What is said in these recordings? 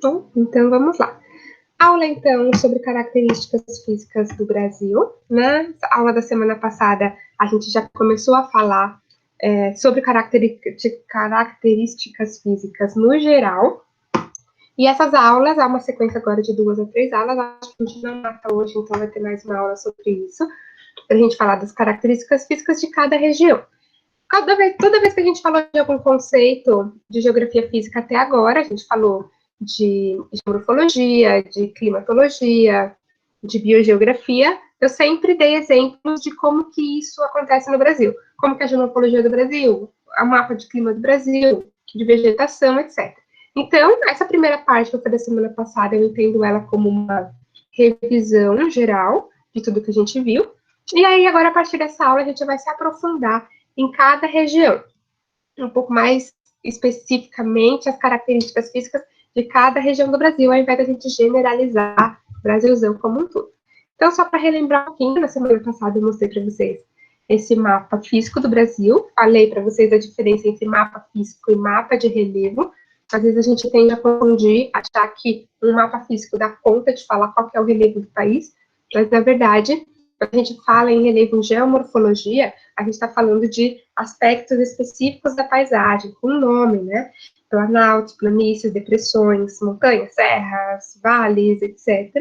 Bom, então vamos lá. Aula, então, sobre características físicas do Brasil. Na aula da semana passada, a gente já começou a falar sobre características físicas no geral. E essas aulas, há uma sequência agora de 2 a 3 aulas, acho que a gente não mata hoje, então vai ter mais uma aula sobre isso, para a gente falar das características físicas de cada região. Toda vez que a gente falou de algum conceito de geografia física até agora, a gente falou de morfologia, de climatologia, de biogeografia, eu sempre dei exemplos de como que isso acontece no Brasil. Como que é a geomorfologia do Brasil, o mapa de clima do Brasil, de vegetação, etc. Então, essa primeira parte que eu falei da semana passada, eu entendo ela como uma revisão geral de tudo que a gente viu. E aí, agora, a partir dessa aula, a gente vai se aprofundar em cada região, um pouco mais especificamente as características físicas de cada região do Brasil, ao invés da gente generalizar o Brasilzão como um todo. Então, só para relembrar um pouquinho, na semana passada eu mostrei para vocês esse mapa físico do Brasil, falei para vocês a diferença entre mapa físico e mapa de relevo. Às vezes a gente tende a confundir, achar que um mapa físico dá conta de falar qual que é o relevo do país, mas na verdade, quando a gente fala em relevo em geomorfologia, a gente está falando de aspectos específicos da paisagem, com nome, né? Planaltos, planícies, depressões, montanhas, serras, vales, etc.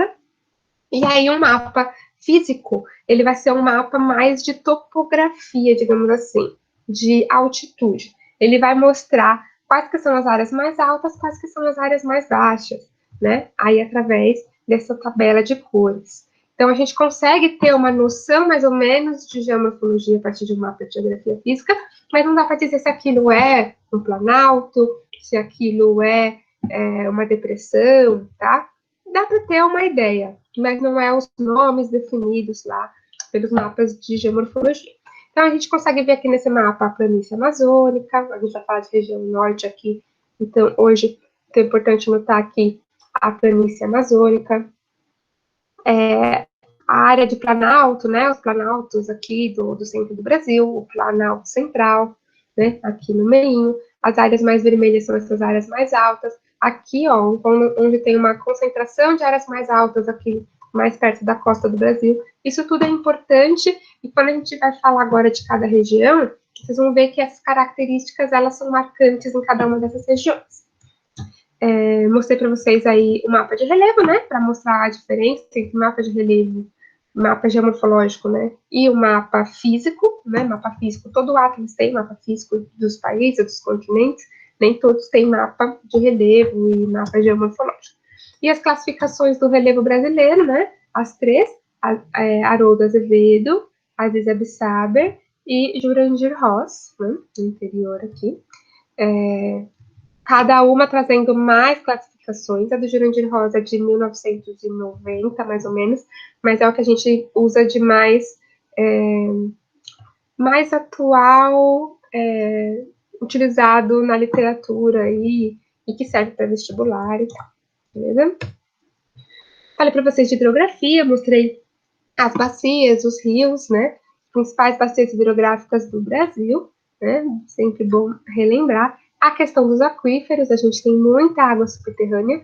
E aí um mapa físico, ele vai ser um mapa mais de topografia, digamos assim, de altitude. Ele vai mostrar quais que são as áreas mais altas, quais que são as áreas mais baixas, né? Aí através dessa tabela de cores. Então a gente consegue ter uma noção mais ou menos de geomorfologia a partir de um mapa de geografia física, mas não dá para dizer se aquilo é um planalto, se aquilo é uma depressão, tá? Dá para ter uma ideia, mas não é os nomes definidos lá pelos mapas de geomorfologia. Então, a gente consegue ver aqui nesse mapa a planície amazônica, a gente vai falar de região norte aqui, então hoje é importante notar aqui a planície amazônica, a área de planalto, né, os planaltos aqui do centro do Brasil, o planalto central, né, aqui no meio, as áreas mais vermelhas são essas áreas mais altas, aqui, ó, onde tem uma concentração de áreas mais altas aqui, mais perto da costa do Brasil, isso tudo é importante, e quando a gente vai falar agora de cada região, vocês vão ver que as características, elas são marcantes em cada uma dessas regiões. Mostrei para vocês aí o mapa de relevo, né, para mostrar a diferença entre mapa de relevo, mapa geomorfológico, né, e o mapa físico, né, mapa físico, todo o Atlas tem mapa físico dos países, dos continentes, nem todos têm mapa de relevo e mapa geomorfológico. E as classificações do relevo brasileiro, né, as três, Haroldo Azevedo, Aziz Absaber e Jurandir Ross, né, no interior aqui, cada uma trazendo mais classificações. A do Jurandir Rosa é de 1990, mais ou menos, mas é o que a gente usa de mais atual, utilizado na literatura e que serve para vestibular e tal, beleza? Falei para vocês de hidrografia, mostrei as bacias, os rios, né? Principais bacias hidrográficas do Brasil, né? Sempre bom relembrar. A questão dos aquíferos, a gente tem muita água subterrânea.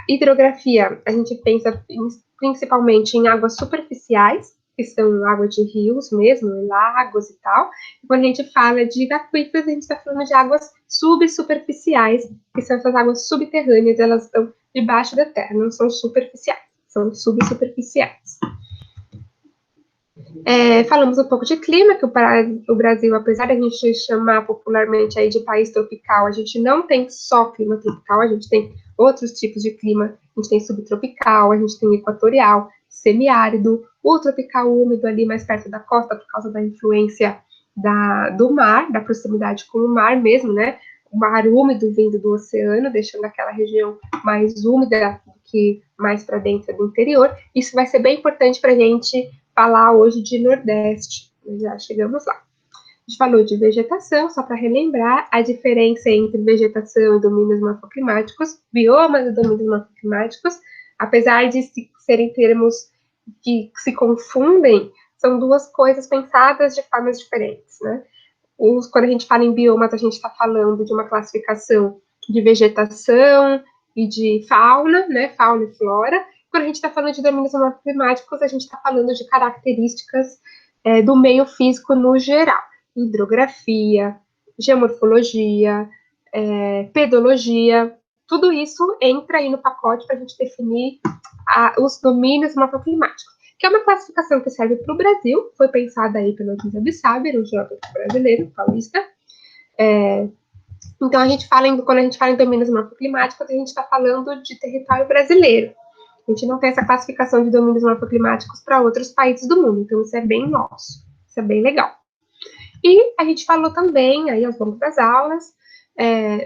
Hidrografia, a gente pensa principalmente em águas superficiais, que são água de rios mesmo, lagos e tal. E quando a gente fala de aquíferos, a gente está falando de águas subsuperficiais, que são essas águas subterrâneas, elas estão debaixo da terra, não são superficiais, são subsuperficiais. Falamos um pouco de clima, que o Brasil, apesar de a gente chamar popularmente aí de país tropical, a gente não tem só clima tropical, a gente tem outros tipos de clima, a gente tem subtropical, a gente tem equatorial, semiárido, o tropical úmido ali mais perto da costa, por causa da influência do mar, da proximidade com o mar mesmo, né? O mar úmido vindo do oceano, deixando aquela região mais úmida do que mais para dentro do interior. Isso vai ser bem importante para a gente falar hoje de Nordeste, já chegamos lá. A gente falou de vegetação, só para relembrar a diferença entre vegetação e domínios morfoclimáticos, biomas e domínios morfoclimáticos, apesar de serem termos que se confundem, são duas coisas pensadas de formas diferentes, né? Quando a gente fala em biomas, a gente está falando de uma classificação de vegetação e de fauna, né, fauna e flora. Quando a gente está falando de domínios morfoclimáticos, a gente está falando de características do meio físico no geral. Hidrografia, geomorfologia, pedologia, tudo isso entra aí no pacote para a gente definir os domínios morfoclimáticos, que é uma classificação que serve para o Brasil, foi pensada aí pelo Guisa Bissaber, um geógrafo brasileiro, paulista. Então, quando a gente fala em domínios morfoclimáticos, a gente está falando de território brasileiro. A gente não tem essa classificação de domínios morfoclimáticos para outros países do mundo, então isso é bem nosso, isso é bem legal. E a gente falou também, aí ao longo das aulas,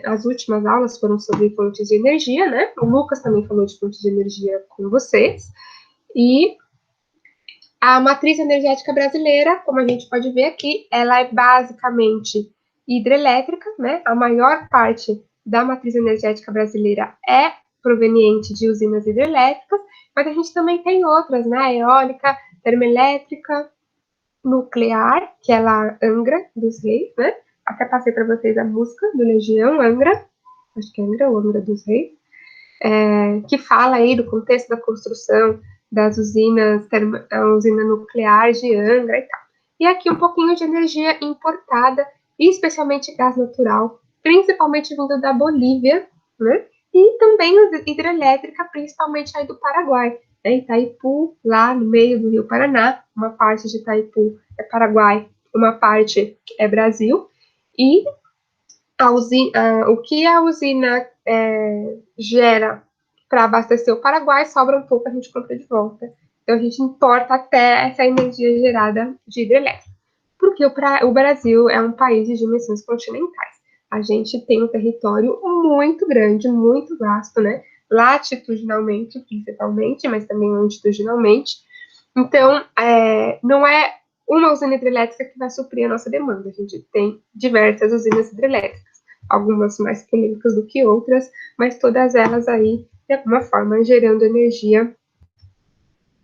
as últimas aulas foram sobre fontes de energia, né? O Lucas também falou de fontes de energia com vocês. E a matriz energética brasileira, como a gente pode ver aqui, ela é basicamente hidrelétrica, né? A maior parte da matriz energética brasileira é proveniente de usinas hidrelétricas, mas a gente também tem outras, né? Eólica, termoelétrica, nuclear, que é lá Angra dos Reis, né? Até passei para vocês a música do Legião, Angra, acho que é Angra ou Angra dos Reis, que fala aí do contexto da construção das usinas, a usina nuclear de Angra e tal. E aqui um pouquinho de energia importada, especialmente gás natural, principalmente vindo da Bolívia, né? E também hidrelétrica, principalmente aí do Paraguai, né? Itaipu, lá no meio do Rio Paraná, uma parte de Itaipu é Paraguai, uma parte é Brasil, e o que a usina gera para abastecer o Paraguai, sobra um pouco, a gente compra de volta. Então, a gente importa até essa energia gerada de hidrelétrica. Porque o Brasil é um país de dimensões continentais. A gente tem um território muito grande, muito vasto, né? Latitudinalmente, principalmente, mas também longitudinalmente. Então, não é uma usina hidrelétrica que vai suprir a nossa demanda. A gente tem diversas usinas hidrelétricas, algumas mais polêmicas do que outras, mas todas elas aí, de alguma forma, gerando energia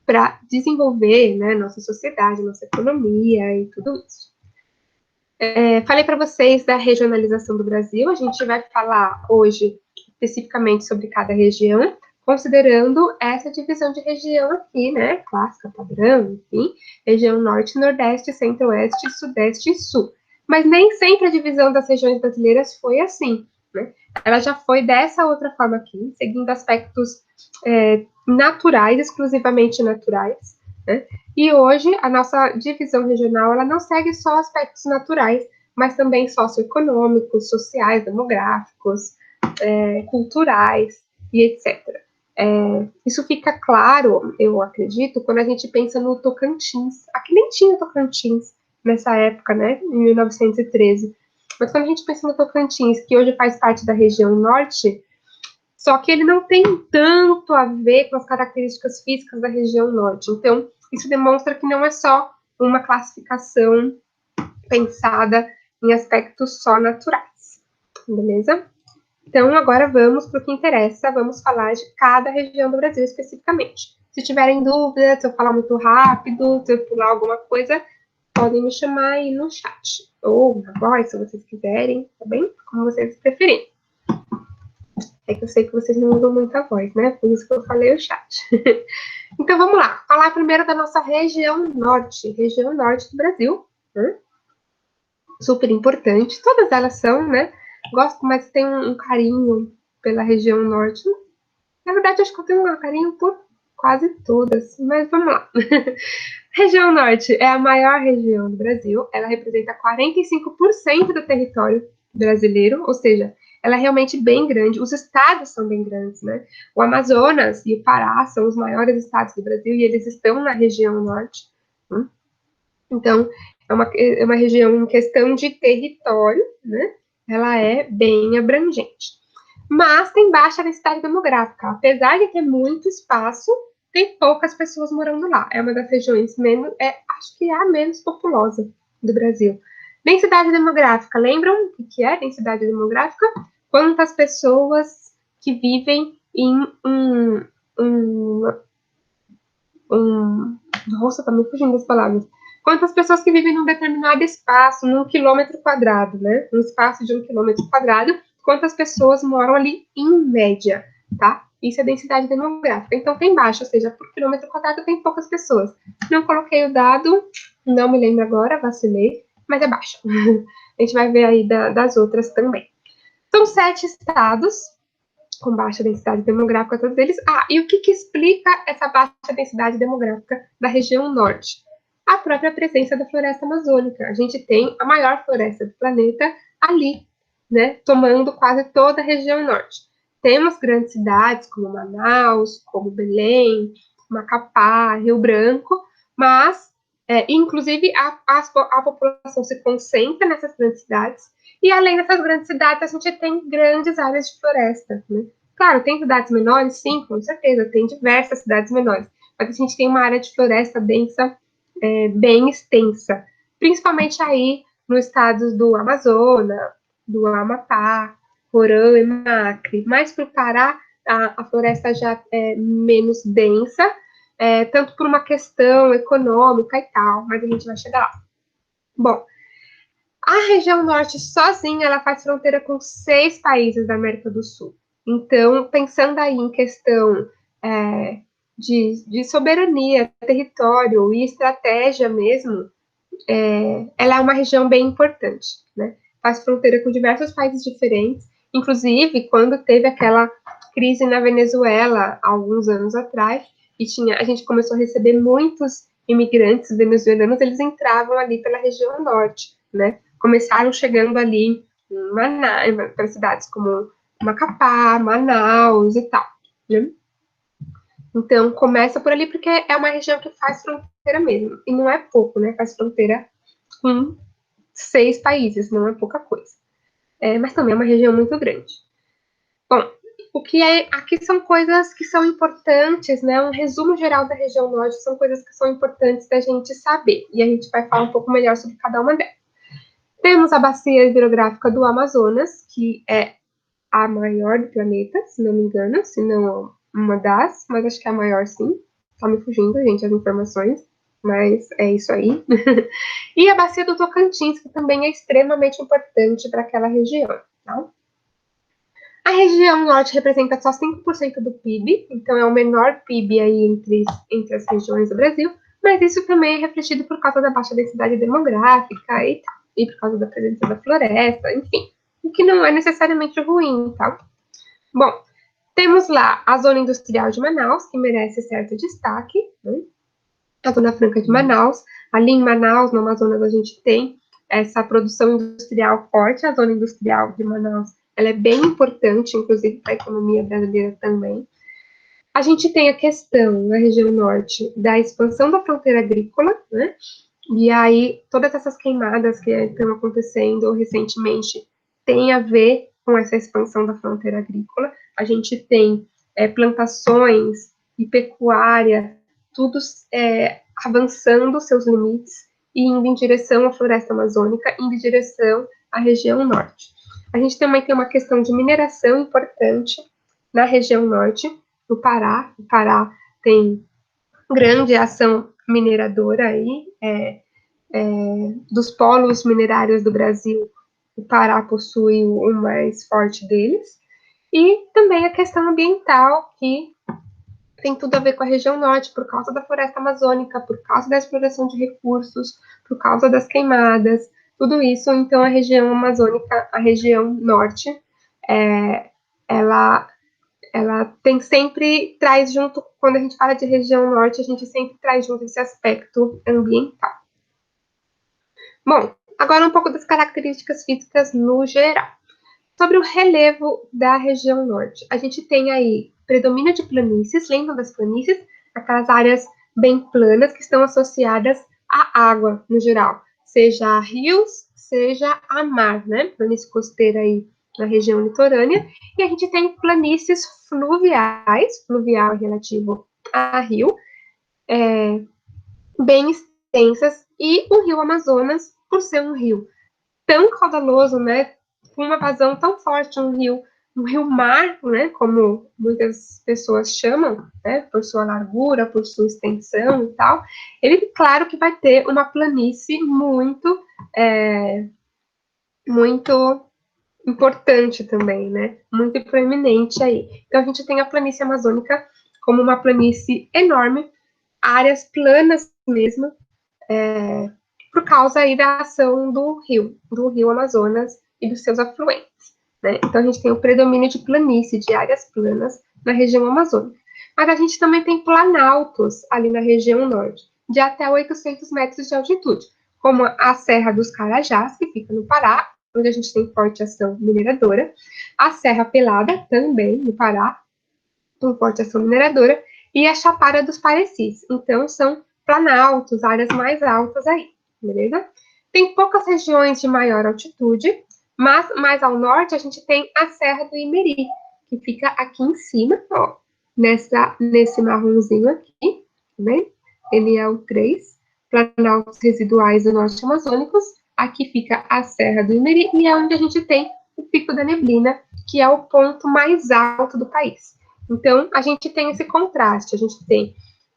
para desenvolver, né, nossa sociedade, nossa economia e tudo isso. Falei para vocês da regionalização do Brasil, a gente vai falar hoje especificamente sobre cada região, considerando essa divisão de região aqui, né, clássica, padrão, enfim, região norte, nordeste, centro-oeste, sudeste e sul. Mas nem sempre a divisão das regiões brasileiras foi assim, né? Ela já foi dessa outra forma aqui, seguindo aspectos naturais, exclusivamente naturais, né? E hoje a nossa divisão regional ela não segue só aspectos naturais, mas também socioeconômicos, sociais, demográficos, culturais e etc. Isso fica claro, eu acredito, quando a gente pensa no Tocantins. Aqui nem tinha Tocantins nessa época, né, em 1913. Mas quando a gente pensa no Tocantins, que hoje faz parte da região norte, só que ele não tem tanto a ver com as características físicas da região norte. Então, isso demonstra que não é só uma classificação pensada em aspectos só naturais, beleza? Então, agora vamos para o que interessa, vamos falar de cada região do Brasil especificamente. Se tiverem dúvidas, se eu falar muito rápido, se eu pular alguma coisa, podem me chamar aí no chat, ou na voz, se vocês quiserem, tá bem? Como vocês preferirem. É que eu sei que vocês não usam muita voz, né? Por isso que eu falei o chat. Então, vamos lá. Falar primeiro da nossa região norte do Brasil, né? Super importante. Todas elas são, né? Gosto, mas tem um carinho pela região norte. Na verdade, acho que eu tenho um carinho por quase todas, mas vamos lá. Região norte é a maior região do Brasil. Ela representa 45% do território brasileiro, ou seja, ela é realmente bem grande. Os estados são bem grandes, né? O Amazonas e o Pará são os maiores estados do Brasil e eles estão na região norte. Então, é uma região em questão de território, né? Ela é bem abrangente. Mas tem baixa densidade demográfica. Apesar de ter muito espaço, tem poucas pessoas morando lá. É uma das regiões menos, acho que é a menos populosa do Brasil. Densidade demográfica, lembram o que é densidade demográfica? Quantas pessoas que vivem em nossa, tá me fugindo das palavras. Quantas pessoas que vivem num determinado espaço, num quilômetro quadrado, né? Um espaço de 1 quilômetro quadrado, quantas pessoas moram ali em média? tá? Isso é densidade demográfica. Então, tem baixa, ou seja, por quilômetro quadrado tem poucas pessoas. Não coloquei o dado, não me lembro agora, vacilei, mas é baixo. A gente vai ver aí das outras também. São 7 estados com baixa densidade demográfica, todos eles. Ah, e o que explica essa baixa densidade demográfica da região norte? A própria presença da floresta amazônica. A gente tem a maior floresta do planeta ali, né, tomando quase toda a região norte. Temos grandes cidades como Manaus, como Belém, Macapá, Rio Branco, mas, inclusive, a população se concentra nessas grandes cidades, e além dessas grandes cidades, a gente tem grandes áreas de floresta, né? Claro, tem cidades menores? Sim, com certeza, tem diversas cidades menores, mas a gente tem uma área de floresta densa, bem extensa, principalmente aí nos estados do Amazonas, do Amapá, Roraima, Acre. Mais para o Pará, a floresta já é menos densa, tanto por uma questão econômica e tal, mas a gente vai chegar lá. Bom, a região norte sozinha, ela faz fronteira com 6 países da América do Sul. Então, pensando aí em questão de soberania, território e estratégia mesmo, ela é uma região bem importante, né? Faz fronteira com diversos países diferentes, inclusive quando teve aquela crise na Venezuela, há alguns anos atrás, e a gente começou a receber muitos imigrantes venezuelanos, eles entravam ali pela região norte, né? Começaram chegando ali em Manaus, para cidades como Macapá, Manaus e tal, né? Então, começa por ali porque é uma região que faz fronteira mesmo, e não é pouco, né? Faz fronteira com 6 países, não é pouca coisa. Mas também é uma região muito grande. Bom, aqui são coisas que são importantes, né? Um resumo geral da região norte são coisas que são importantes da gente saber. E a gente vai falar um pouco melhor sobre cada uma delas. Temos a bacia hidrográfica do Amazonas, que é a maior do planeta, se não me engano, se não uma das, mas acho que é a maior sim. Tá me fugindo, gente, as informações, mas é isso aí. E a bacia do Tocantins, que também é extremamente importante para aquela região, tá? A região norte representa só 5% do PIB, então é o menor PIB aí entre as regiões do Brasil, mas isso também é refletido por causa da baixa densidade demográfica e tal, e por causa da presença da floresta, enfim, o que não é necessariamente ruim, tá? Bom, temos lá a zona industrial de Manaus, que merece certo destaque, né? A Zona Franca de Manaus. Ali em Manaus, no Amazonas, a gente tem essa produção industrial forte. A zona industrial de Manaus, ela é bem importante, inclusive para a economia brasileira também. A gente tem a questão na região norte da expansão da fronteira agrícola, né? E aí todas essas queimadas que estão acontecendo recentemente têm a ver com essa expansão da fronteira agrícola. A gente tem plantações e pecuária, tudo avançando seus limites e indo em direção à floresta amazônica, indo em direção à região norte. A gente também tem uma questão de mineração importante na região norte, no Pará. O Pará tem grande ação mineradora aí, dos polos minerários do Brasil, o Pará possui o mais forte deles, e também a questão ambiental, que tem tudo a ver com a região norte, por causa da floresta amazônica, por causa da exploração de recursos, por causa das queimadas, tudo isso. Então, a região amazônica, a região norte, ela tem sempre, traz junto, quando a gente fala de região norte, a gente sempre traz junto esse aspecto ambiental. Bom, agora um pouco das características físicas no geral. Sobre o relevo da região norte, a gente tem aí predomínio de planícies, lembram das planícies? Aquelas áreas bem planas que estão associadas à água, no geral, seja a rios, seja a mar, né? Planície costeira aí na região litorânea, e a gente tem planícies fluviais, fluvial relativo a rio, bem extensas, e o rio Amazonas, por ser um rio tão caudaloso, né, com uma vazão tão forte, um rio-mar, né, como muitas pessoas chamam, né, por sua largura, por sua extensão e tal, ele, claro que vai ter uma planície muito importante também, né? Muito proeminente aí. Então, a gente tem a planície amazônica como uma planície enorme, áreas planas mesmo, por causa aí da ação do rio Amazonas e dos seus afluentes, né? Então, a gente tem o predomínio de planície, de áreas planas na região amazônica. Mas a gente também tem planaltos ali na região norte, de até 800 metros de altitude, como a Serra dos Carajás, que fica no Pará, onde a gente tem forte ação mineradora, a Serra Pelada, também no Pará, com forte ação mineradora, e a Chapada dos Parecis. Então, são planaltos, áreas mais altas aí, beleza? Tem poucas regiões de maior altitude, mas mais ao norte a gente tem a Serra do Imeri, que fica aqui em cima, ó, nesse marronzinho aqui, tá vendo? Ele é o 3, planaltos residuais do norte amazônicos. Aqui fica a Serra do Imeri e é onde a gente tem o Pico da Neblina, que é o ponto mais alto do país. Então, a gente tem esse contraste, a gente tem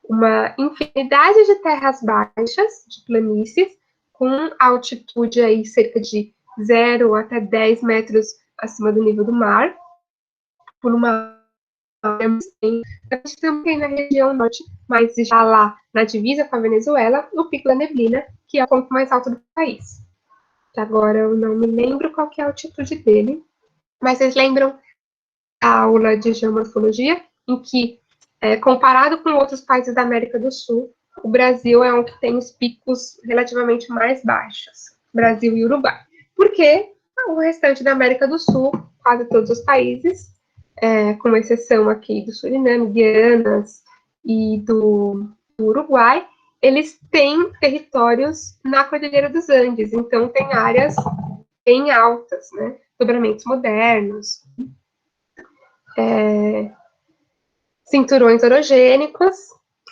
uma infinidade de terras baixas, de planícies, com altitude aí cerca de 0 até 10 metros acima do nível do mar, por uma a gente também na região norte, mas já lá na divisa com a Venezuela, o Pico da Neblina, que é o ponto mais alto do país. Agora eu não me lembro qual que é a altitude dele, mas vocês lembram a aula de geomorfologia, em que, comparado com outros países da América do Sul, o Brasil é um que tem os picos relativamente mais baixos, Brasil e Uruguai. Porque o restante da América do Sul, quase todos os países, com exceção aqui do Suriname, Guianas e do Uruguai, eles têm territórios na Cordilheira dos Andes, então tem áreas bem altas, né? Dobramentos modernos, cinturões orogênicos,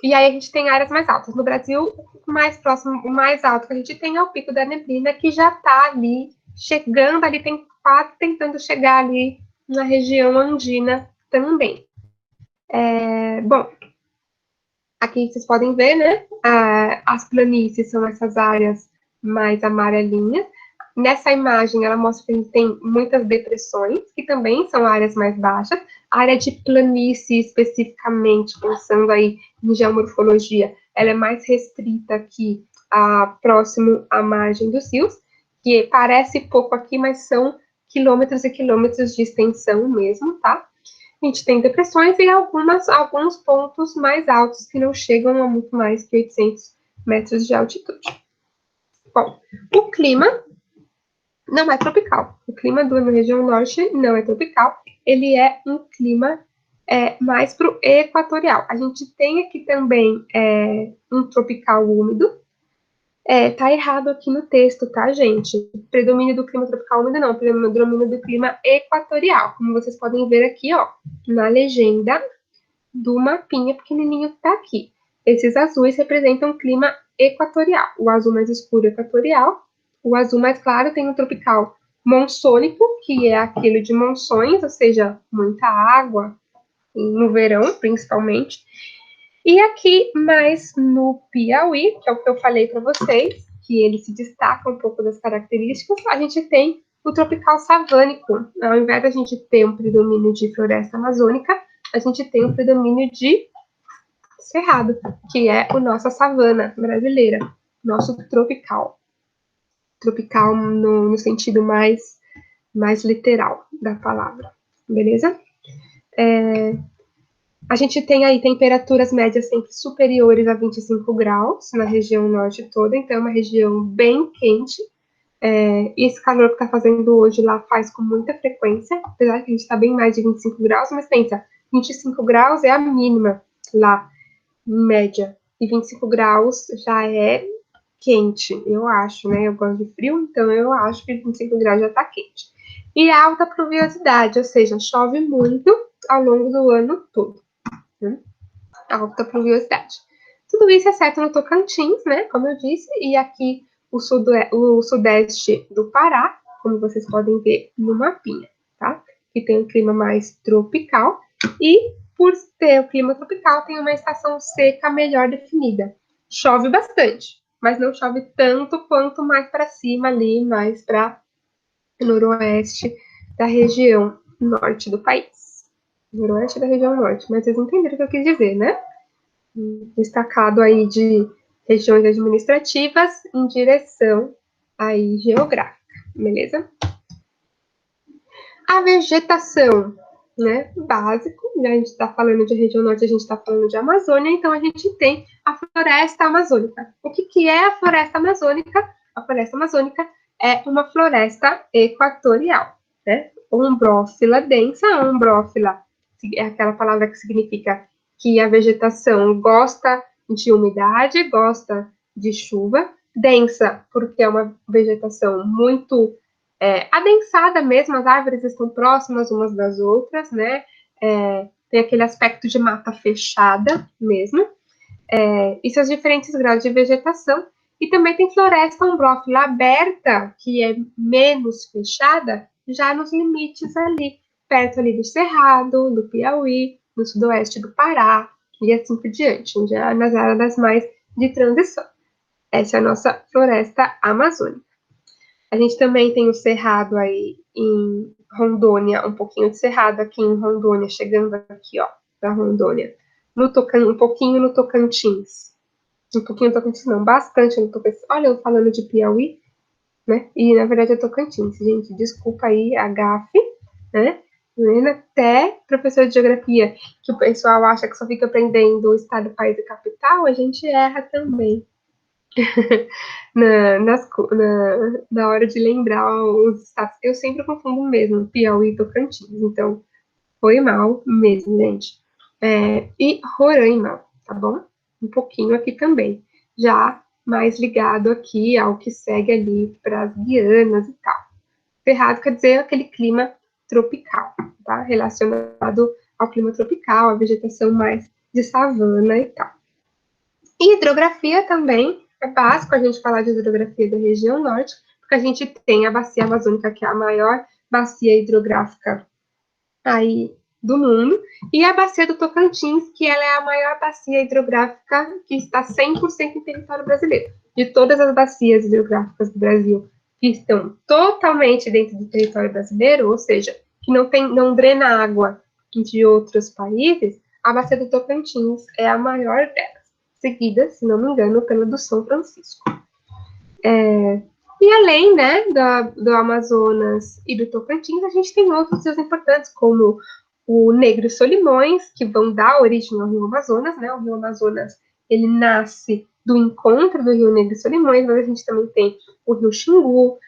e aí a gente tem áreas mais altas. No Brasil, o mais próximo, o mais alto que a gente tem é o Pico da Neblina, que já está ali, chegando ali, tem quase tentando chegar ali na região andina também. Bom, aqui vocês podem ver, né? As planícies são essas áreas mais amarelinhas. Nessa imagem, ela mostra que a gente tem muitas depressões, que também são áreas mais baixas. A área de planície, especificamente, pensando aí em geomorfologia, ela é mais restrita aqui, próximo à margem dos rios, que parece pouco aqui, mas são quilômetros e quilômetros de extensão mesmo, tá? A gente tem depressões e alguns pontos mais altos que não chegam a muito mais que 800 metros de altitude. Bom, o clima não é tropical. O clima da região norte não é tropical. Ele é um clima mais para o equatorial. A gente tem aqui também um tropical úmido. Tá errado aqui no texto, tá, gente? Predomínio do clima tropical úmido não, predomínio do clima equatorial. Como vocês podem ver aqui, ó, na legenda do mapinha pequenininho que tá aqui. Esses azuis representam o clima equatorial. O azul mais escuro equatorial, o azul mais claro tem o tropical monsônico, que é aquele de monções, ou seja, muita água, no verão, principalmente. E aqui, mais no Piauí, que é o que eu falei para vocês, que ele se destaca um pouco das características, a gente tem o tropical savânico. Ao invés da gente ter um predomínio de floresta amazônica, a gente tem um predomínio de cerrado, que é a nossa savana brasileira, nosso tropical. Tropical no sentido mais literal da palavra, beleza? A gente tem aí temperaturas médias sempre superiores a 25 graus na região norte toda, então é uma região bem quente. E esse calor que está fazendo hoje lá faz com muita frequência, apesar que a gente está bem mais de 25 graus, mas pensa, 25 graus é a mínima lá, em média, e 25 graus já é quente, eu acho, né? Eu gosto de frio, então eu acho que 25 graus já está quente. E alta pluviosidade, ou seja, chove muito ao longo do ano todo. Né? Alta pluviosidade. Tudo isso exceto no Tocantins, né? Como eu disse, e aqui o sudeste do Pará, como vocês podem ver no mapinha, tá? Que tem um clima mais tropical e por ter o clima tropical tem uma estação seca melhor definida. Chove bastante, mas não chove tanto quanto mais para cima ali, mais para noroeste da região norte do país. Noroeste da região norte, mas vocês entenderam o que eu quis dizer, né? Destacado aí de regiões administrativas em direção aí geográfica, beleza? A vegetação, né, básico, né, a gente está falando de região norte, a gente está falando de Amazônia, então a gente tem a floresta amazônica. O que é a floresta amazônica? A floresta amazônica é uma floresta equatorial, né? Ombrófila densa, ombrófila é aquela palavra que significa que a vegetação gosta de umidade, gosta de chuva, densa, porque é uma vegetação muito adensada mesmo, as árvores estão próximas umas das outras, né? Tem aquele aspecto de mata fechada mesmo, e seus diferentes graus de vegetação. E também tem floresta ombrófila aberta, que é menos fechada, já nos limites ali, perto ali do Cerrado, do Piauí, no sudoeste do Pará, e assim por diante, já nas áreas mais de transição. Essa é a nossa floresta amazônica. A gente também tem o Cerrado aí em Rondônia, um pouquinho de Cerrado aqui em Rondônia, chegando aqui, ó, da Rondônia. Um pouquinho no Tocantins. Um pouquinho no Tocantins, não, bastante no Tocantins. Olha, eu falando de Piauí, né? E na verdade é Tocantins, gente. Desculpa aí a gafe, né? Até professor de geografia, que o pessoal acha que só fica aprendendo o estado, país e capital, a gente erra também. Na hora de lembrar os estados. Eu sempre confundo mesmo, Piauí e Tocantins. Então, foi mal mesmo, gente. E Roraima, tá bom? Um pouquinho aqui também. Já mais ligado aqui ao que segue ali para as Guianas e tal. Cerrado quer dizer aquele clima tropical, tá? Relacionado ao clima tropical, a vegetação mais de savana e tal. E hidrografia também é básico a gente falar de hidrografia da região norte, porque a gente tem a bacia amazônica, que é a maior bacia hidrográfica aí do mundo, e a bacia do Tocantins, que ela é a maior bacia hidrográfica que está 100% em território brasileiro. De todas as bacias hidrográficas do Brasil que estão totalmente dentro do território brasileiro, ou seja, que não drena água de outros países, a bacia do Tocantins é a maior delas, seguida, se não me engano, pela do São Francisco. E além, né, do Amazonas e do Tocantins, a gente tem outros rios importantes, como o Negro e Solimões, que vão dar origem ao Rio Amazonas, né? O Rio Amazonas, ele nasce do encontro do Rio Negro e Solimões, mas a gente também tem o Rio Xingu,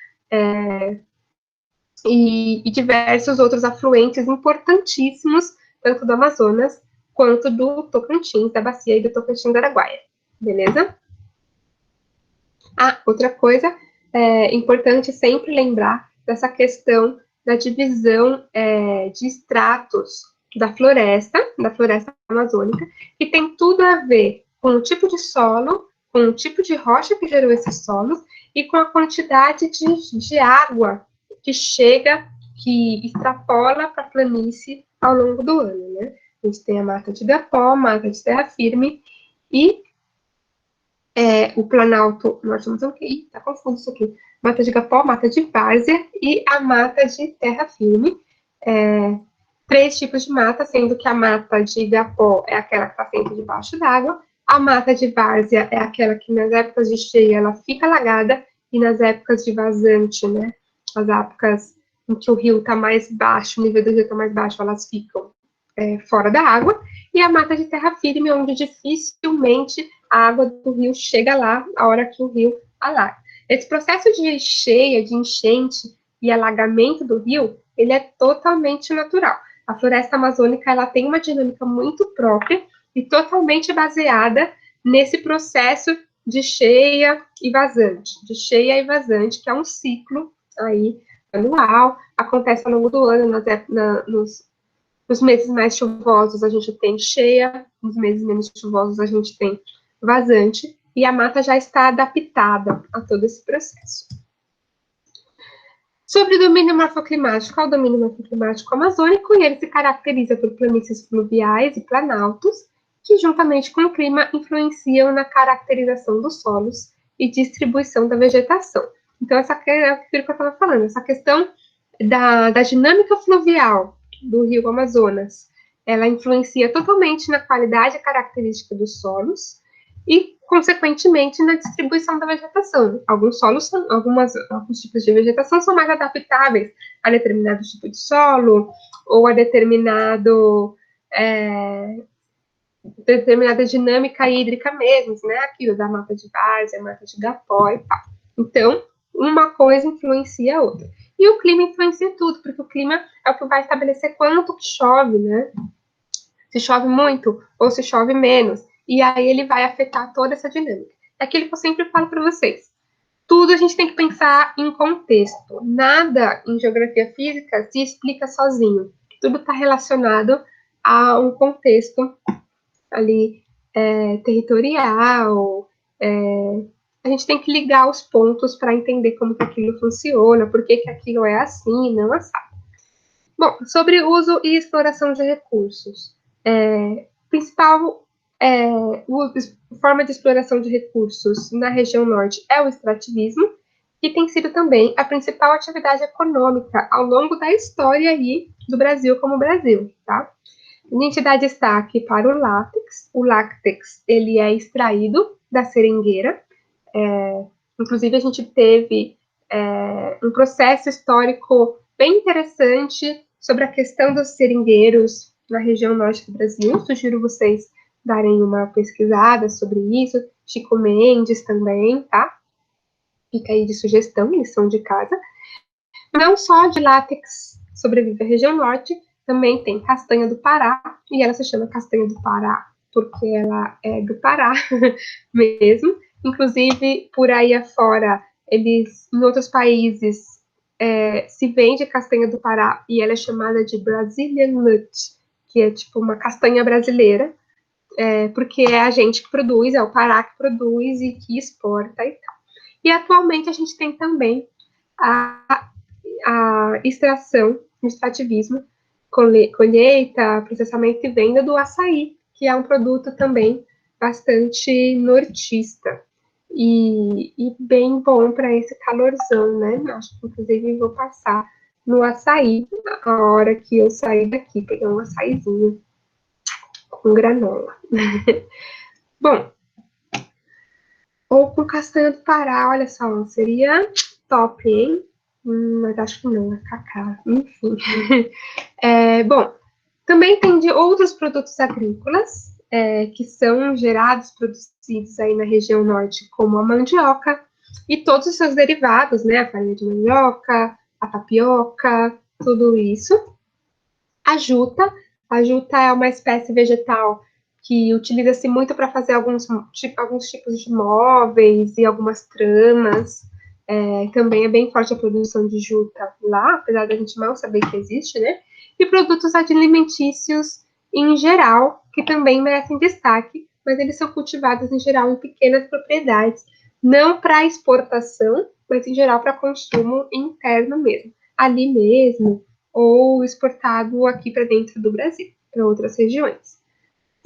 e diversos outros afluentes importantíssimos, tanto do Amazonas quanto do Tocantins, da bacia e do Tocantins-Araguaia, beleza? Outra coisa importante sempre lembrar dessa questão da divisão de estratos da floresta amazônica, que tem tudo a ver com o tipo de solo, com o tipo de rocha que gerou esses solos e com a quantidade de água que chega, que extrapola para a planície ao longo do ano, né? A gente tem a mata de Igapó, mata de terra firme e o Planalto Norte-Amazônico, tá confuso isso aqui, mata de Igapó, mata de várzea e a mata de terra firme. Três tipos de mata, sendo que a mata de Igapó é aquela que está sempre debaixo d'água, a mata de várzea é aquela que nas épocas de cheia ela fica alagada, e nas épocas de vazante, né, as épocas em que o rio está mais baixo, o nível do rio está mais baixo, elas ficam fora da água, e a mata de terra firme, onde dificilmente a água do rio chega lá a hora que o rio alaga. Esse processo de cheia, de enchente e alagamento do rio, ele é totalmente natural. A floresta amazônica ela tem uma dinâmica muito própria e totalmente baseada nesse processo de cheia e vazante, que é um ciclo aí anual, acontece ao longo do ano, nos meses mais chuvosos a gente tem cheia, nos meses menos chuvosos a gente tem vazante, e a mata já está adaptada a todo esse processo. Sobre o domínio morfoclimático, é o domínio morfoclimático amazônico, e ele se caracteriza por planícies fluviais e planaltos, que juntamente com o clima influenciam na caracterização dos solos e distribuição da vegetação. Então, essa é aquilo que eu estava falando, essa questão da dinâmica fluvial do rio Amazonas. Ela influencia totalmente na qualidade e característica dos solos e, consequentemente, na distribuição da vegetação. Alguns tipos de vegetação são mais adaptáveis a determinado tipo de solo ou a determinada dinâmica hídrica mesmo, né? Aquilo da mata de várzea, mata de gapó e tal. Então, uma coisa influencia a outra. E o clima influencia tudo, porque o clima é o que vai estabelecer quanto que chove, né? Se chove muito ou se chove menos. E aí ele vai afetar toda essa dinâmica. É aquilo que eu sempre falo para vocês. Tudo a gente tem que pensar em contexto. Nada em geografia física se explica sozinho. Tudo está relacionado a um contexto ali territorial. A gente tem que ligar os pontos para entender como que aquilo funciona, por que aquilo é assim, não assado. Bom, sobre uso e exploração de recursos. Principal forma de exploração de recursos na região norte é o extrativismo, que tem sido também a principal atividade econômica ao longo da história aí do Brasil como Brasil, tá? A gente dá destaque para o látex. O látex, ele é extraído da seringueira. Inclusive, a gente teve um processo histórico bem interessante sobre a questão dos seringueiros na região norte do Brasil. Sugiro vocês darem uma pesquisada sobre isso. Chico Mendes também, tá? Fica aí de sugestão, lição de casa. Não só de látex sobrevive a região norte, também tem castanha do Pará, e ela se chama castanha do Pará porque ela é do Pará mesmo. Inclusive, por aí afora, em outros países, se vende castanha do Pará e ela é chamada de Brazilian Nut, que é tipo uma castanha brasileira, porque é a gente que produz, é o Pará que produz e que exporta e tal. E atualmente a gente tem também a extração, o extrativismo, colheita, processamento e venda do açaí, que é um produto também bastante nortista e bem bom para esse calorzão, né? Acho que, inclusive, vou passar no açaí a hora que eu sair daqui, pegar um açaizinho com granola. Bom, ou com castanha do Pará, olha só, seria top, hein? Mas acho que não, é cacá, enfim. Bom, também tem de outros produtos agrícolas que são gerados, produzidos aí na região norte, como a mandioca e todos os seus derivados, né? A farinha de mandioca, a tapioca, tudo isso. A juta é uma espécie vegetal que utiliza-se muito para fazer alguns tipos de móveis e algumas tramas. Também é bem forte a produção de juta lá, apesar da gente mal saber que existe, né? E produtos alimentícios em geral, que também merecem destaque, mas eles são cultivados em geral em pequenas propriedades, não para exportação, mas em geral para consumo interno mesmo, ali mesmo, ou exportado aqui para dentro do Brasil, para outras regiões.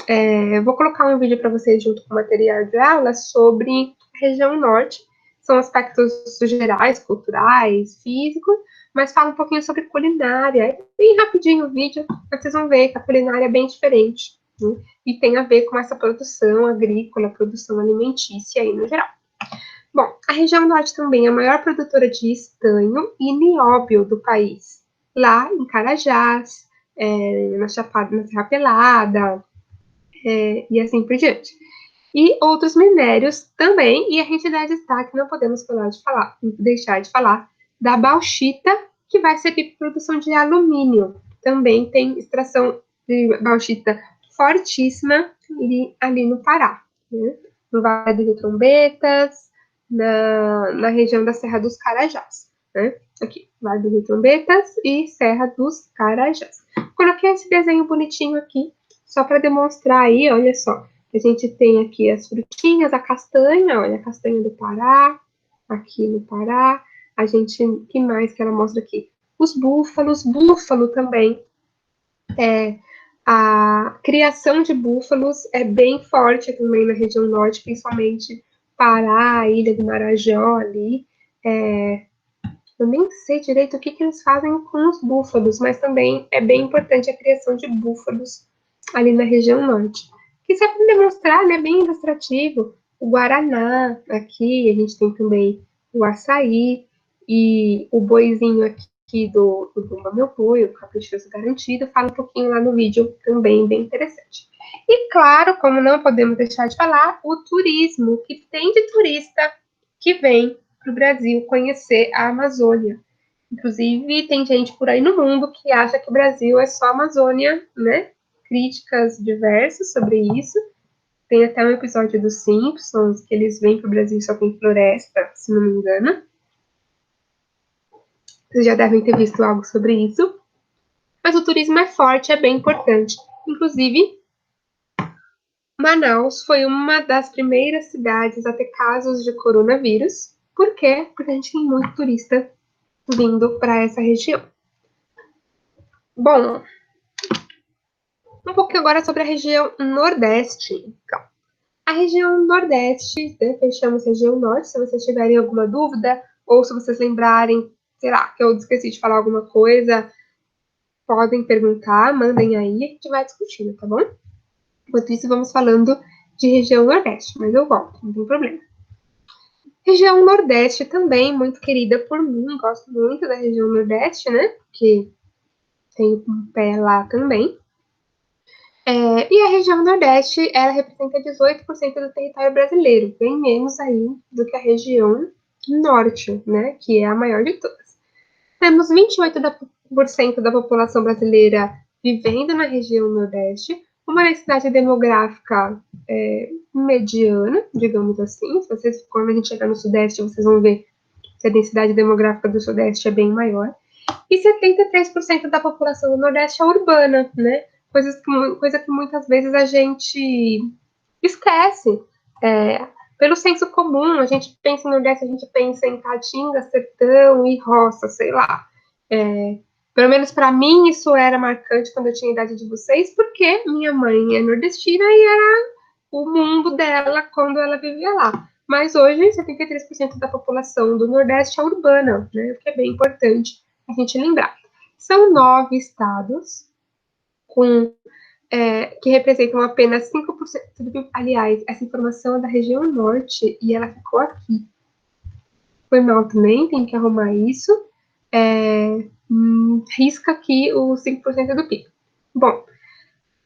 Eu vou colocar um vídeo para vocês junto com o material de aula sobre a região norte. São aspectos gerais, culturais, físicos, mas fala um pouquinho sobre culinária. É bem rapidinho o vídeo, mas vocês vão ver que a culinária é bem diferente, né? E tem a ver com essa produção agrícola, produção alimentícia aí no geral. Bom, a região norte também é a maior produtora de estanho e nióbio do país. Lá em Carajás, na Serra Pelada, e assim por diante. E outros minérios também, e a gente dá destaque, não podemos deixar de falar da bauxita, que vai servir para produção de alumínio. Também tem extração de bauxita fortíssima ali no Pará, né? No Vale do Rio Trombetas, na região da Serra dos Carajás, né? Aqui, Vale do Rio Trombetas e Serra dos Carajás. Coloquei esse desenho bonitinho aqui, só para demonstrar aí, olha só. A gente tem aqui as frutinhas, a castanha, olha, a castanha do Pará, aqui no Pará. A gente, que mais que ela mostra aqui? Os búfalo também. A criação de búfalos é bem forte também na região norte, principalmente Pará, Ilha do Marajó ali. Eu nem sei direito o que eles fazem com os búfalos, mas também é bem importante a criação de búfalos ali na região norte. Que serve para demonstrar, né, bem ilustrativo, o guaraná aqui, a gente tem também o açaí e o boizinho aqui do Bumba Meu Boi, o Caprichoso Garantido, fala um pouquinho lá no vídeo, também bem interessante. E claro, como não podemos deixar de falar, o turismo, que tem de turista que vem para o Brasil conhecer a Amazônia. Inclusive, tem gente por aí no mundo que acha que o Brasil é só Amazônia, né? Críticas diversas sobre isso. Tem até um episódio dos Simpsons que eles vêm para o Brasil só tem floresta, se não me engano. Vocês já devem ter visto algo sobre isso. Mas o turismo é forte, é bem importante. Inclusive, Manaus foi uma das primeiras cidades a ter casos de coronavírus. Por quê? Porque a gente tem muito turista vindo para essa região. Bom, um pouquinho agora sobre a região Nordeste. Então, a região Nordeste, né, fechamos a região Norte, se vocês tiverem alguma dúvida, ou se vocês lembrarem, sei lá, que eu esqueci de falar alguma coisa, podem perguntar, mandem aí, a gente vai discutindo, tá bom? Enquanto isso, vamos falando de região Nordeste, mas eu volto, não tem problema. Região Nordeste também, muito querida por mim, gosto muito da região Nordeste, né? Porque tem um pé lá também. E a região Nordeste, ela representa 18% do território brasileiro, bem menos aí do que a região Norte, né? Que é a maior de todas. Temos 28% da população brasileira vivendo na região Nordeste, uma densidade demográfica mediana, digamos assim. Se vocês, quando a gente chegar no Sudeste, vocês vão ver que a densidade demográfica do Sudeste é bem maior. E 73% da população do Nordeste é urbana, né? Coisa que muitas vezes a gente esquece. Pelo senso comum, a gente pensa no Nordeste, a gente pensa em Caatinga, sertão e roça, sei lá. Pelo menos para mim isso era marcante quando eu tinha a idade de vocês, porque minha mãe é nordestina e era o mundo dela quando ela vivia lá. Mas hoje, 73% da população do Nordeste é urbana, né? O que é bem importante a gente lembrar. São 9 estados que representam apenas 5%. Aliás, essa informação é da região norte e ela ficou aqui. Foi mal também, tem que arrumar isso. Risca aqui os 5% do PIB. Bom,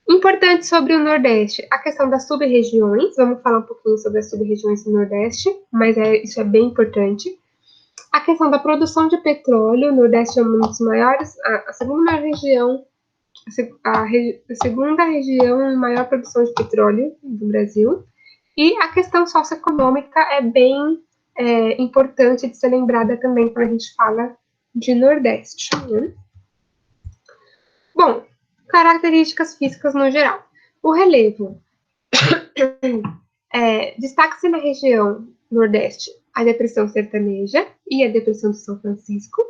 importante sobre o Nordeste, a questão das sub-regiões. Vamos falar um pouquinho sobre as sub-regiões do Nordeste, mas isso é bem importante. A questão da produção de petróleo, o Nordeste é uma das maiores, a segunda região, a segunda região em maior produção de petróleo do Brasil. E a questão socioeconômica é bem importante de ser lembrada também quando a gente fala de Nordeste. Né? Bom, características físicas no geral. O relevo. Destaca-se na região Nordeste a depressão sertaneja e a depressão de São Francisco,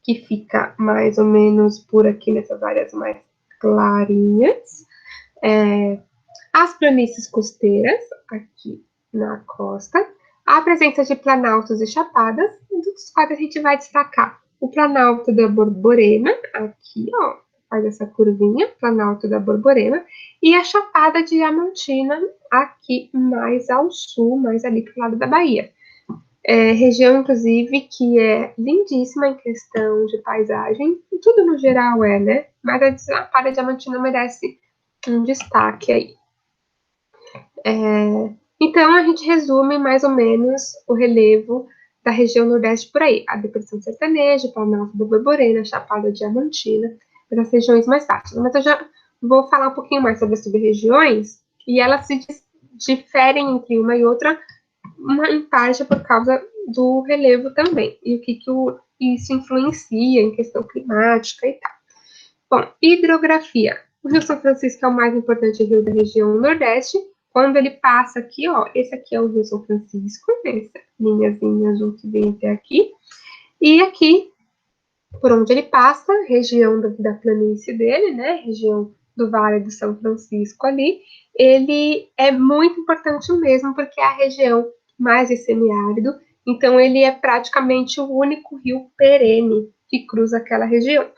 que fica mais ou menos por aqui nessas áreas mais clarinhas. As planícies costeiras, aqui na costa. A presença de planaltos e chapadas, dos quais a gente vai destacar o Planalto da Borborema, aqui, ó, faz essa curvinha, Planalto da Borborema, e a Chapada Diamantina, aqui mais ao sul, mais ali pro lado da Bahia. Região, inclusive, que é lindíssima em questão de paisagem, tudo no geral né? Mas a Chapada Diamantina merece um destaque aí. Então, a gente resume mais ou menos o relevo da região Nordeste por aí. A depressão sertaneja, Planalto da Borborema, Chapada Diamantina, das regiões mais baixas. Mas eu já vou falar um pouquinho mais sobre as sub-regiões, e elas se diferem entre uma e outra, em parte por causa do relevo também, e o que isso influencia em questão climática e tal. Bom, hidrografia. O Rio São Francisco é o mais importante rio da região Nordeste. Quando ele passa aqui, ó, esse aqui é o Rio São Francisco, essa linhazinha azul que vem até aqui. E aqui, por onde ele passa, região da planície dele, né, região do Vale do São Francisco ali, ele é muito importante mesmo, porque é a região mais de semiárido Então, ele é praticamente o único rio perene que cruza aquela região.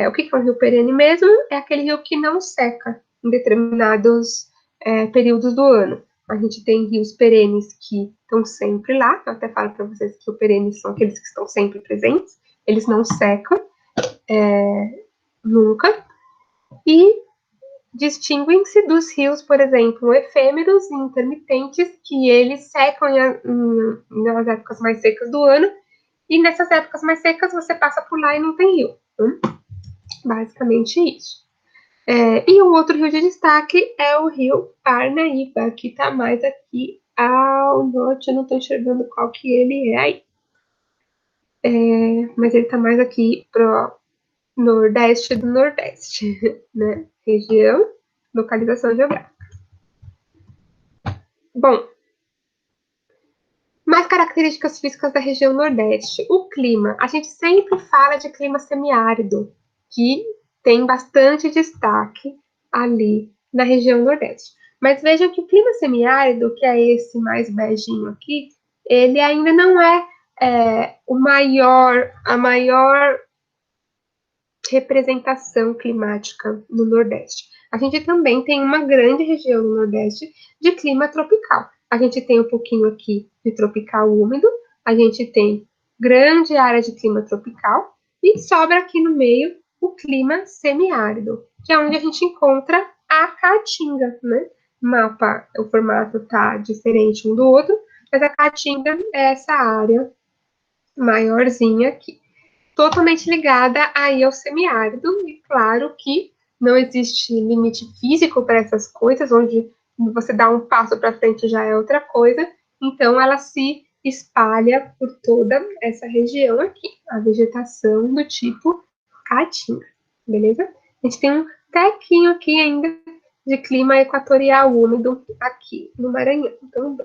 O que é um rio perene mesmo? É aquele rio que não seca em determinados períodos do ano. A gente tem rios perenes que estão sempre lá, eu até falo para vocês que os perenes são aqueles que estão sempre presentes, eles não secam nunca, e distinguem-se dos rios, por exemplo, efêmeros e intermitentes, que eles secam nas épocas mais secas do ano, e nessas épocas mais secas você passa por lá e não tem rio. Basicamente isso. E o outro rio de destaque é o rio Parnaíba, que está mais aqui ao norte, eu não estou enxergando qual que ele é aí. Mas ele está mais aqui pro nordeste do nordeste, né? Região, localização geográfica. Bom, mais características físicas da região nordeste. O clima. A gente sempre fala de clima semiárido, que tem bastante destaque ali na região nordeste. Mas vejam que o clima semiárido, que é esse mais beijinho aqui, ele ainda não é, a maior representação climática no Nordeste. A gente também tem uma grande região no Nordeste de clima tropical. A gente tem um pouquinho aqui de tropical úmido, a gente tem grande área de clima tropical e sobra aqui no meio o clima semiárido, que é onde a gente encontra a caatinga, né? Mapa, o formato tá diferente um do outro, mas a caatinga é essa área maiorzinha aqui, totalmente ligada aí ao semiárido, e claro que não existe limite físico para essas coisas, onde você dá um passo para frente já é outra coisa, então ela se espalha por toda essa região aqui, a vegetação do tipo caatinga, beleza? A gente tem um tequinho aqui ainda de clima equatorial úmido aqui no Maranhão, então,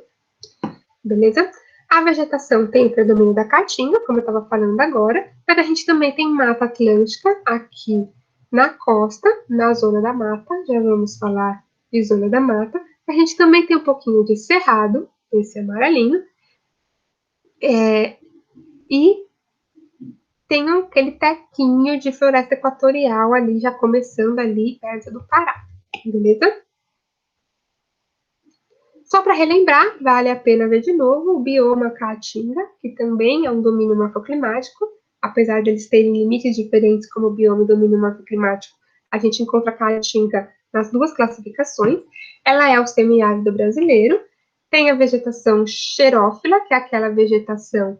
beleza? A vegetação tem o predomínio da caatinga, como eu estava falando agora, mas a gente também tem Mata Atlântica aqui na costa, na zona da mata, já vamos falar de zona da mata. A gente também tem um pouquinho de cerrado, esse amarelinho, e tem aquele tequinho de floresta equatorial ali, já começando ali perto do Pará, beleza? Só para relembrar, vale a pena ver de novo o bioma Caatinga, que também é um domínio morfoclimático, apesar de eles terem limites diferentes como bioma e domínio morfoclimático, a gente encontra a Caatinga nas duas classificações. Ela é o semiárido brasileiro, tem a vegetação xerófila, que é aquela vegetação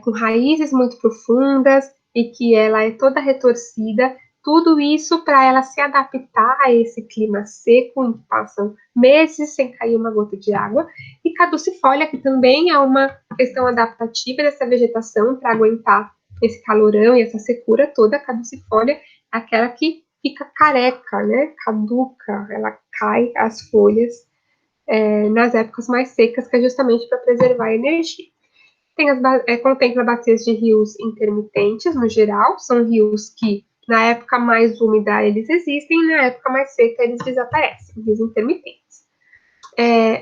com raízes muito profundas e que ela é toda retorcida, tudo isso para ela se adaptar a esse clima seco, em que passam meses sem cair uma gota de água, e caducifólia, que também é uma questão adaptativa dessa vegetação para aguentar esse calorão e essa secura toda. A caducifólia, aquela que fica careca, né? Caduca, ela cai as folhas nas épocas mais secas, que é justamente para preservar a energia. Contempla bacias de rios intermitentes, no geral, são rios que na época mais úmida eles existem, na época mais seca eles desaparecem, rios intermitentes.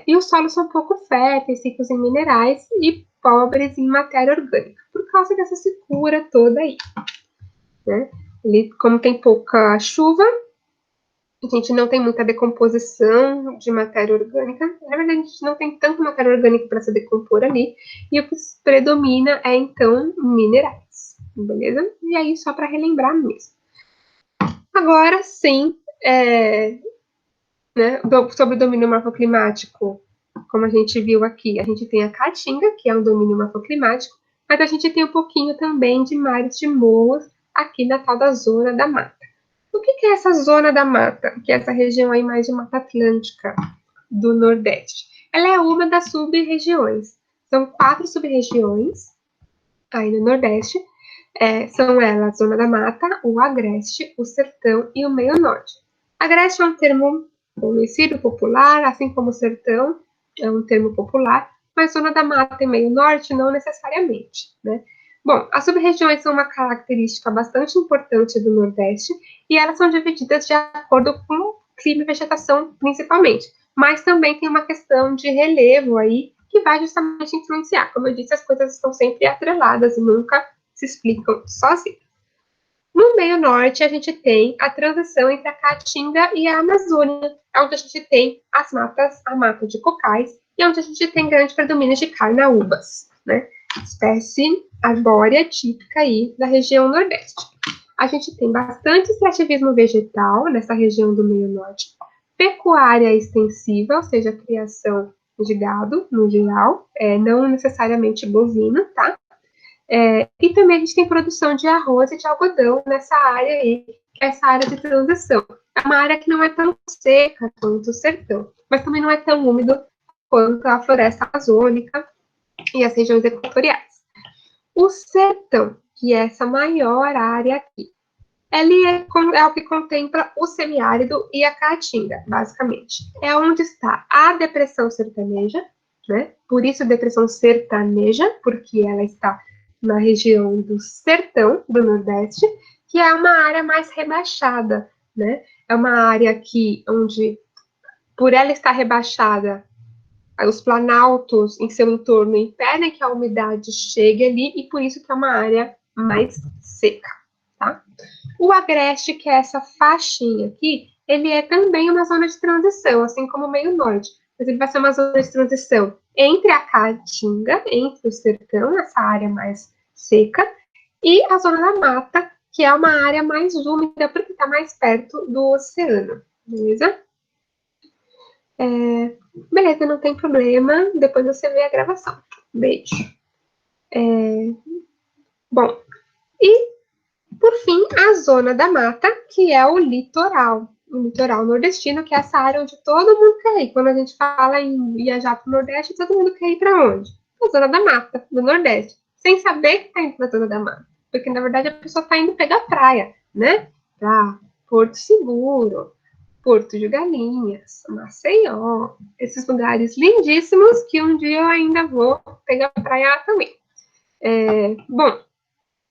E os solos são pouco férteis, ricos em minerais e pobres em matéria orgânica, por causa dessa secura toda aí. Né? Ele, como tem pouca chuva, a gente não tem muita decomposição de matéria orgânica. Na verdade, a gente não tem tanta matéria orgânica para se decompor ali. E o que predomina é, então, minerais. Beleza? E aí, só para relembrar mesmo. Agora, sim, sobre o domínio morfoclimático, como a gente viu aqui, a gente tem a Caatinga, que é um domínio morfoclimático, mas a gente tem um pouquinho também de mares de moas aqui na tal da zona da mata. O que é essa zona da mata? Que é essa região aí mais de Mata Atlântica do Nordeste. Ela é uma das sub-regiões. São 4 sub-regiões aí no Nordeste. São elas a Zona da Mata, o Agreste, o Sertão e o Meio Norte. Agreste é um termo conhecido, popular, assim como o Sertão é um termo popular, mas Zona da Mata e Meio Norte não necessariamente, né? Bom, as sub-regiões são uma característica bastante importante do Nordeste e elas são divididas de acordo com o clima e vegetação, principalmente. Mas também tem uma questão de relevo aí, que vai justamente influenciar. Como eu disse, as coisas estão sempre atreladas e nunca se explicam sozinhas. No meio norte, a gente tem a transição entre a Caatinga e a Amazônia, onde a gente tem as matas, a mata de cocais, e onde a gente tem grande predomínio de carnaúbas, né? Espécie arbórea típica aí da região nordeste. A gente tem bastante extrativismo vegetal nessa região do meio norte, pecuária extensiva, ou seja, a criação de gado no geral, não necessariamente bovino, tá? E também a gente tem produção de arroz e de algodão nessa área aí, que é essa área de transição. É uma área que não é tão seca quanto o sertão, mas também não é tão úmido quanto a floresta amazônica e as regiões equatoriais. O sertão, que é essa maior área aqui, ele é o que contempla o semiárido e a caatinga, basicamente. É onde está a depressão sertaneja, né? Por isso depressão sertaneja, porque ela está na região do sertão do Nordeste, que é uma área mais rebaixada, né? É uma área aqui onde, por ela estar rebaixada, os planaltos em seu entorno impedem que a umidade chegue ali e por isso que é uma área mais seca, tá? O agreste, que é essa faixinha aqui, ele é também uma zona de transição, assim como o meio norte, mas ele vai ser uma zona de transição entre a caatinga, entre o sertão, essa área mais seca, e a zona da mata, que é uma área mais úmida, porque está mais perto do oceano, beleza? Beleza, não tem problema, depois você vê a gravação. Beijo. Bom, e por fim, a zona da mata, que é o litoral nordestino, que é essa área onde todo mundo quer ir. Quando a gente fala em viajar para o Nordeste, todo mundo quer ir para onde? A zona da mata, do Nordeste, sem saber que está indo para a zona da mata. Porque, na verdade, a pessoa está indo pegar praia, né? Para Porto Seguro, Porto de Galinhas, Maceió, esses lugares lindíssimos que um dia eu ainda vou pegar praia também. Bom,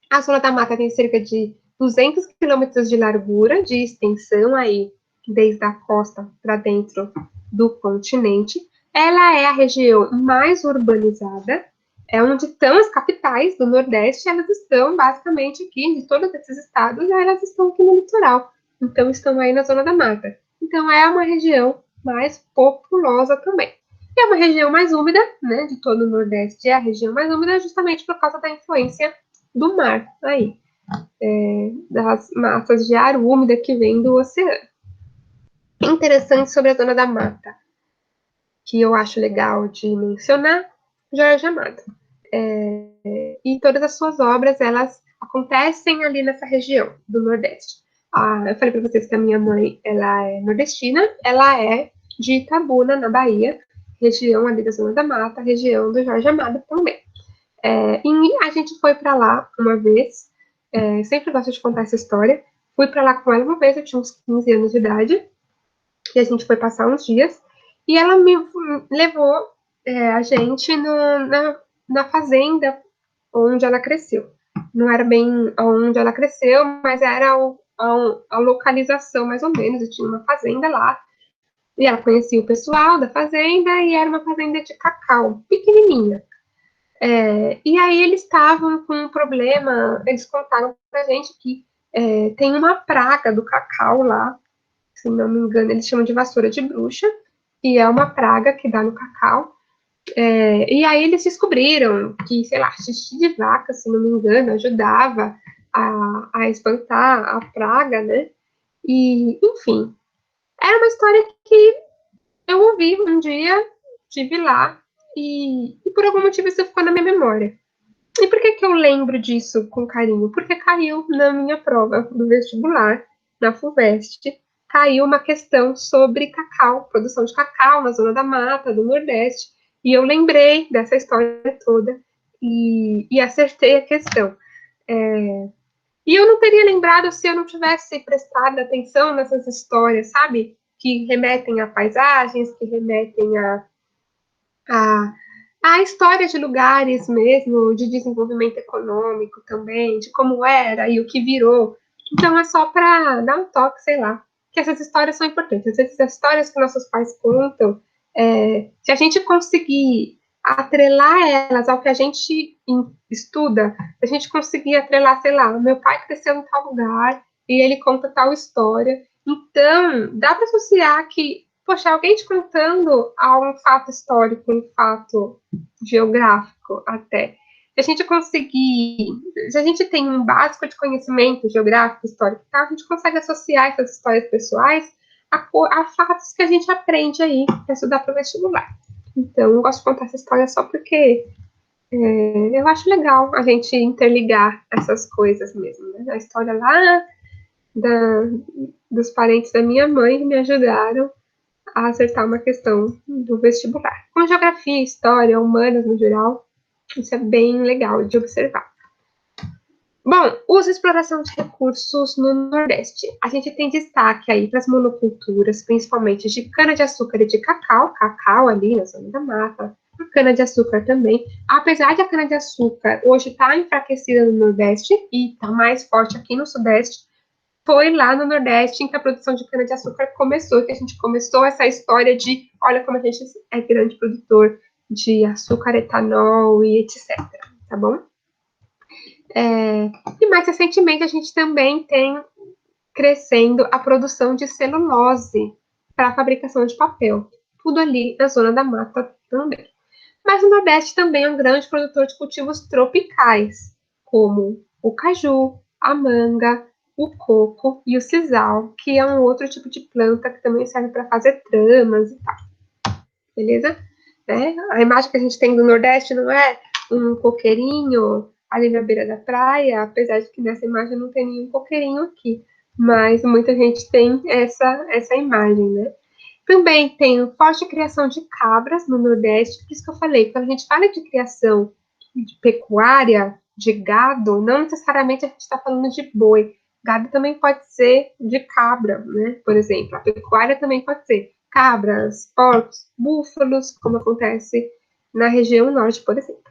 a zona da mata tem cerca de 200 quilômetros de largura, de extensão aí, desde a costa para dentro do continente. Ela é a região mais urbanizada, é onde estão as capitais do Nordeste, elas estão basicamente aqui, de todos esses estados, elas estão aqui no litoral, então estão aí na zona da mata. Então é uma região mais populosa também. E é uma região mais úmida, né, de todo o Nordeste, é a região mais úmida justamente por causa da influência do mar, aí, das massas de ar úmida que vem do oceano. Interessante sobre a zona da mata, que eu acho legal de mencionar, Jorge Amado. E todas as suas obras, elas acontecem ali nessa região do Nordeste. Eu falei para vocês que a minha mãe, ela é nordestina, ela é de Itabuna, na Bahia, região ali da Zona da Mata, região do Jorge Amado também. E a gente foi para lá uma vez, sempre gosto de contar essa história. Fui para lá com ela uma vez, eu tinha uns 15 anos de idade, e a gente foi passar uns dias, e ela me levou a gente na fazenda onde ela cresceu. Não era bem onde ela cresceu, mas era a localização, mais ou menos. Eu tinha uma fazenda lá, e ela conhecia o pessoal da fazenda, e era uma fazenda de cacau, pequenininha. E aí eles estavam com um problema, eles contaram pra gente que tem uma praga do cacau lá, se não me engano, eles chamam de vassoura de bruxa, e é uma praga que dá no cacau. E aí eles descobriram que, sei lá, xixi de vaca, se não me engano, ajudava a espantar a praga, né? E, enfim, era uma história que eu ouvi um dia, estive lá, e por algum motivo isso ficou na minha memória. E por que que eu lembro disso com carinho? Porque caiu na minha prova do vestibular, na FUVEST, caiu uma questão sobre cacau, produção de cacau na zona da mata, do Nordeste, e eu lembrei dessa história toda e acertei a questão. E eu não teria lembrado se eu não tivesse prestado atenção nessas histórias, sabe? Que remetem a paisagens, que remetem a a história de lugares mesmo, de desenvolvimento econômico também, de como era e o que virou. Então é só para dar um toque, sei lá, que essas histórias são importantes. Às vezes as histórias que nossos pais contam, se a gente conseguir atrelar elas ao que a gente estuda, a gente conseguir atrelar, sei lá, meu pai cresceu em tal lugar e ele conta tal história. Então, dá para associar que, poxa, alguém te contando a um fato histórico, um fato geográfico até. Se a gente conseguir, se a gente tem um básico de conhecimento geográfico, histórico e tal, a gente consegue associar essas histórias pessoais a fatos que a gente aprende aí para estudar para o vestibular. Então, eu gosto de contar essa história só porque eu acho legal a gente interligar essas coisas mesmo, né? A história lá da, dos parentes da minha mãe que me ajudaram a acertar uma questão do vestibular. Com geografia, história, humanas no geral, isso é bem legal de observar. Bom, uso e exploração de recursos no Nordeste. A gente tem destaque aí para as monoculturas, principalmente de cana-de-açúcar e de cacau ali na zona da mata, a cana-de-açúcar também. Apesar de a cana-de-açúcar hoje estar enfraquecida no Nordeste e está mais forte aqui no Sudeste, foi lá no Nordeste em que a produção de cana-de-açúcar começou, que a gente começou essa história de, olha como a gente é grande produtor de açúcar, etanol e etc, tá bom? E mais recentemente a gente também tem crescendo a produção de celulose para a fabricação de papel. Tudo ali na zona da mata também. Mas o Nordeste também é um grande produtor de cultivos tropicais, como o caju, a manga, o coco e o sisal, que é um outro tipo de planta que também serve para fazer tramas e tal. Beleza? Né? A imagem que a gente tem do Nordeste não é um coqueirinho ali na beira da praia, apesar de que nessa imagem não tem nenhum coqueirinho aqui, mas muita gente tem essa imagem, né? Também tem forte criação de cabras no Nordeste, por isso que eu falei, quando a gente fala de criação de pecuária, de gado, não necessariamente a gente está falando de boi. Gado também pode ser de cabra, né? Por exemplo, a pecuária também pode ser cabras, porcos, búfalos, como acontece na região norte, por exemplo.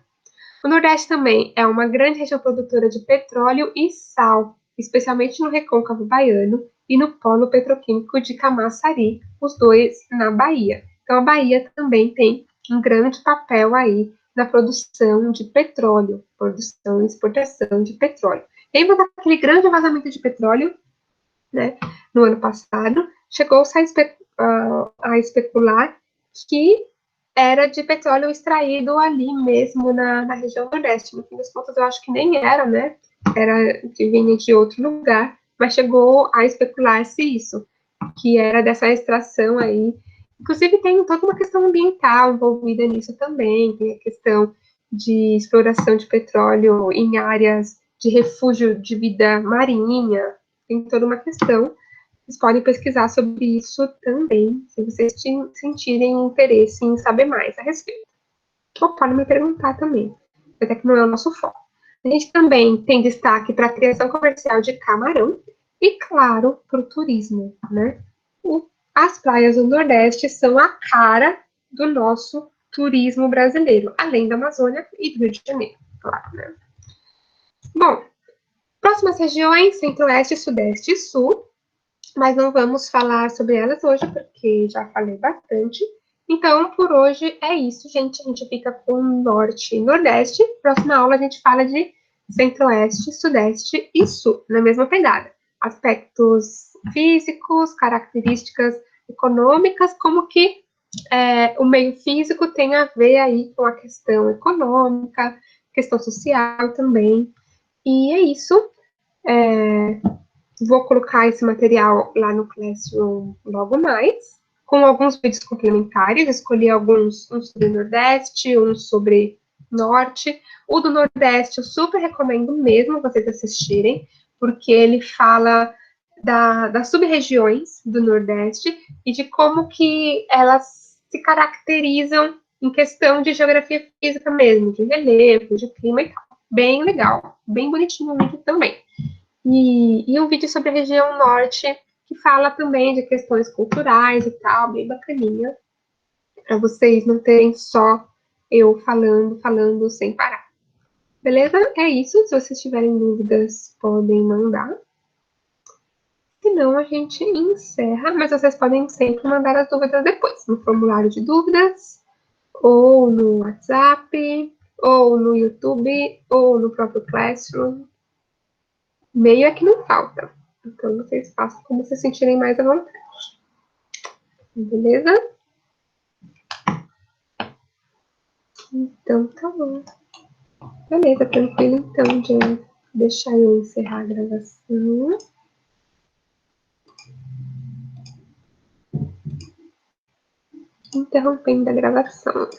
O Nordeste também é uma grande região produtora de petróleo e sal, especialmente no recôncavo baiano e no polo petroquímico de Camaçari, os dois na Bahia. Então, a Bahia também tem um grande papel aí na produção de petróleo, produção e exportação de petróleo. Lembra daquele grande vazamento de petróleo, né, no ano passado? Chegou-se a especular que era de petróleo extraído ali mesmo na região Nordeste. No fim das contas, eu acho que nem era, né? Era que vinha de outro lugar, mas chegou a especular-se isso, que era dessa extração aí. Inclusive, tem toda uma questão ambiental envolvida nisso também, tem a questão de exploração de petróleo em áreas de refúgio de vida marinha, tem toda uma questão. Vocês podem pesquisar sobre isso também, se vocês sentirem interesse em saber mais a respeito. Ou podem me perguntar também, até que não é o nosso foco. A gente também tem destaque para a criação comercial de camarão e, claro, para o turismo, né? As praias do Nordeste são a cara do nosso turismo brasileiro, além da Amazônia e do Rio de Janeiro, claro, né? Bom, próximas regiões, Centro-Oeste, Sudeste e Sul, mas não vamos falar sobre elas hoje, porque já falei bastante. Então, por hoje é isso, gente. A gente fica com Norte e Nordeste. Próxima aula a gente fala de Centro-Oeste, Sudeste e Sul, na mesma pegada. Aspectos físicos, características econômicas, como que o meio físico tem a ver aí com a questão econômica, questão social também. E é isso. Vou colocar esse material lá no Classroom logo mais, com alguns vídeos complementares. Escolhi alguns, um sobre Nordeste, um sobre Norte. O do Nordeste eu super recomendo mesmo vocês assistirem, porque ele fala das sub-regiões do Nordeste e de como que elas se caracterizam em questão de geografia física mesmo, de relevo, de clima e tal. Bem legal, bem bonitinho o vídeo também. E um vídeo sobre a região norte, que fala também de questões culturais e tal, bem bacaninha, para vocês não terem só eu falando sem parar. Beleza? É isso. Se vocês tiverem dúvidas, podem mandar. Senão, a gente encerra, mas vocês podem sempre mandar as dúvidas depois, no formulário de dúvidas, ou no WhatsApp, ou no YouTube, ou no próprio Classroom. Meio é que não falta. Então, vocês façam como se sentirem mais à vontade. Beleza? Então, tá bom. Beleza, tranquilo então, de deixar eu encerrar a gravação. Interrompendo a gravação.